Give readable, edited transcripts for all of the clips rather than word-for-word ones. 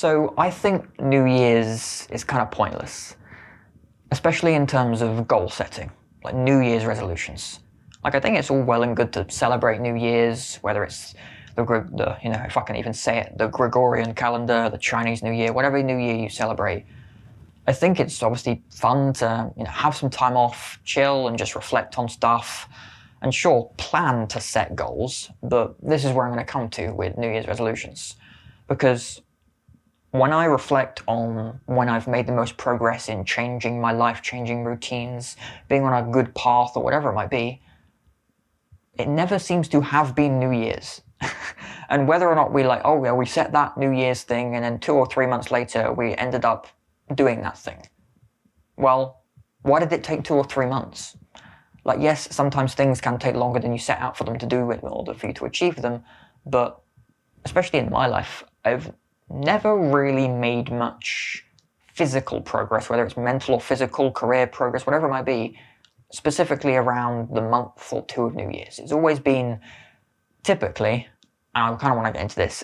So I think New Year's is kind of pointless, especially in terms of goal setting, like New Year's resolutions. Like I think it's all well and good to celebrate New Year's, whether it's the if I can even say it, the Gregorian calendar, the Chinese New Year, whatever New Year you celebrate. I think it's obviously fun to have some time off, chill, and just reflect on stuff. And sure, plan to set goals, but this is where I'm going to come to with New Year's resolutions. Because when I reflect on when I've made the most progress in changing my life, changing routines, being on a good path or whatever it might be, it never seems to have been New Year's. And whether or not we set that New Year's thing and then 2 or 3 months later we ended up doing that thing. Well, why did it take 2 or 3 months? Like, yes, sometimes things can take longer than you set out for them to do in order for you to achieve them, but especially in my life, I've never really made much physical progress, whether it's mental or physical, career progress, whatever it might be, specifically around the month or 2 of New Year's. It's always been typically, and I kind of want to get into this,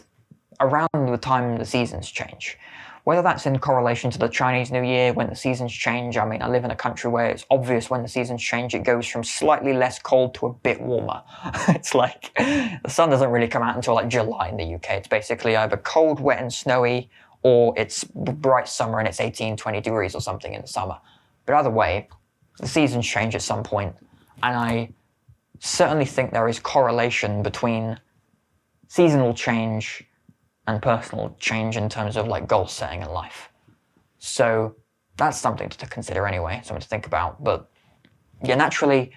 around the time the seasons change. Whether that's in correlation to the Chinese New Year, when the seasons change. I mean, I live in a country where it's obvious when the seasons change, it goes from slightly less cold to a bit warmer. It's like, the sun doesn't really come out until like July in the UK. It's basically either cold, wet and snowy, or it's bright summer and it's 18, 20 degrees or something in the summer. But either way, the seasons change at some point, and I certainly think there is correlation between seasonal change and personal change in terms of like goal setting in life. So that's something to consider anyway, something to think about. But yeah, naturally,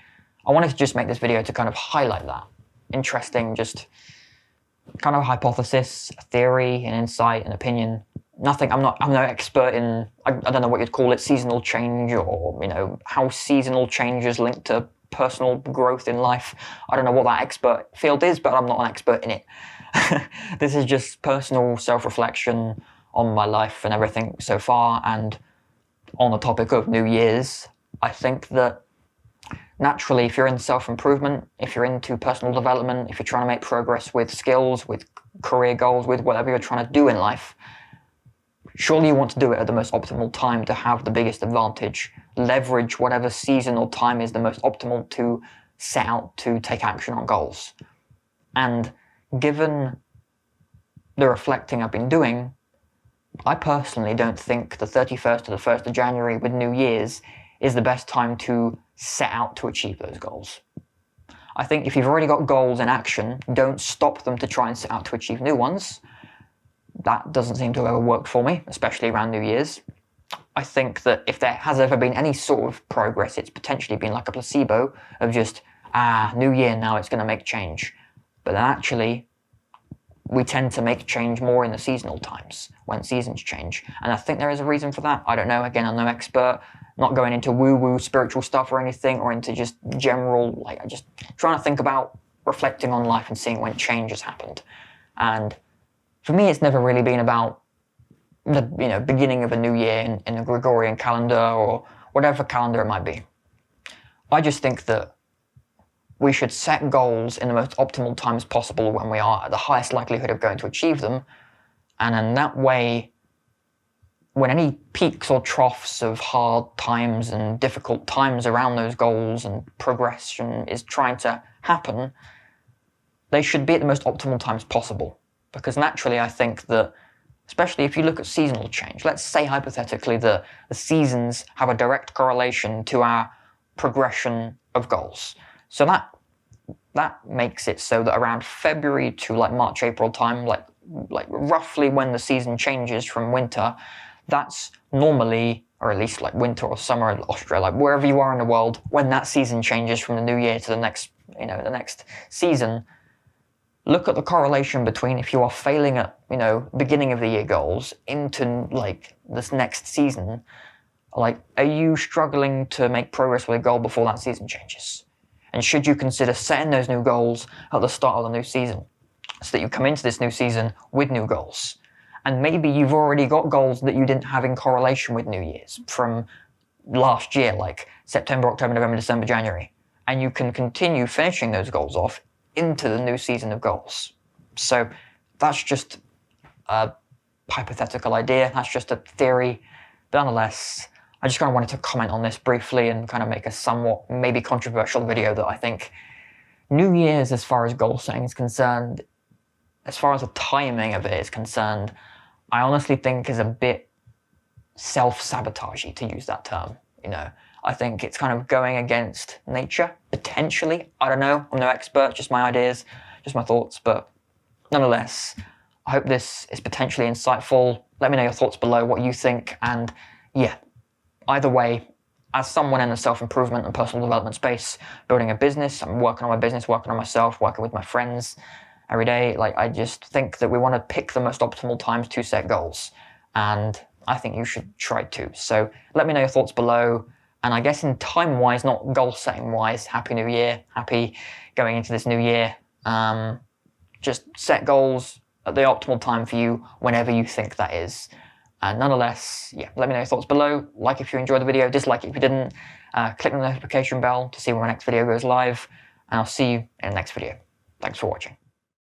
I wanted to just make this video to kind of highlight that. Interesting, just kind of a hypothesis, a theory, an insight, an opinion. Nothing, I'm no expert in, I don't know what you'd call it, seasonal change, or how seasonal change is linked to personal growth in life. I don't know what that expert field is, but I'm not an expert in it. This is just personal self-reflection on my life and everything so far. And on the topic of New Year's, I think that naturally, if you're in self-improvement, if you're into personal development, if you're trying to make progress with skills, with career goals, with whatever you're trying to do in life, surely you want to do it at the most optimal time to have the biggest advantage. Leverage whatever season or time is the most optimal to set out to take action on goals. And given the reflecting I've been doing, I personally don't think the 31st to the 1st of January with New Year's is the best time to set out to achieve those goals. I think if you've already got goals in action, don't stop them to try and set out to achieve new ones. That doesn't seem to have ever worked for me, especially around New Year's. I think that if there has ever been any sort of progress, it's potentially been like a placebo of just, New Year now, it's going to make change. But then actually, we tend to make change more in the seasonal times, when seasons change. And I think there is a reason for that. I don't know, again, I'm no expert, not going into woo-woo spiritual stuff or anything, or into just general, just trying to think about reflecting on life and seeing when change has happened. And for me, it's never really been about the beginning of a new year in the Gregorian calendar or whatever calendar it might be. I just think that we should set goals in the most optimal times possible when we are at the highest likelihood of going to achieve them. And in that way, when any peaks or troughs of hard times and difficult times around those goals and progression is trying to happen, they should be at the most optimal times possible. Because naturally, I think that, especially if you look at seasonal change, let's say hypothetically that the seasons have a direct correlation to our progression of goals. So that makes it so that around February to March, April time, like roughly when the season changes from winter, that's normally, or at least winter or summer in Australia, wherever you are in the world, when that season changes from the new year to the next season, look at the correlation between if you are failing at, beginning of the year goals into this next season, are you struggling to make progress with a goal before that season changes? And should you consider setting those new goals at the start of the new season so that you come into this new season with new goals? And maybe you've already got goals that you didn't have in correlation with New Year's from last year, like September, October, November, December, January. And you can continue finishing those goals off into the new season of goals. So that's just a hypothetical idea, that's just a theory. But nonetheless, I just kind of wanted to comment on this briefly and kind of make a somewhat maybe controversial video that I think New Year's, as far as goal setting is concerned, as far as the timing of it is concerned, I honestly think is a bit self-sabotagey, to use that term. I think it's kind of going against nature, potentially. I don't know, I'm no expert, just my ideas, just my thoughts, but nonetheless, I hope this is potentially insightful. Let me know your thoughts below, what you think, and yeah, either way, as someone in the self-improvement and personal development space, building a business, I'm working on my business, working on myself, working with my friends every day, I just think that we want to pick the most optimal times to set goals, and I think you should try to. So let me know your thoughts below. And I guess in time-wise, not goal-setting-wise, Happy New Year, happy going into this new year. Just set goals at the optimal time for you, whenever you think that is. And nonetheless, yeah, let me know your thoughts below. Like if you enjoyed the video, dislike it if you didn't. Click the notification bell to see when my next video goes live. And I'll see you in the next video. Thanks for watching.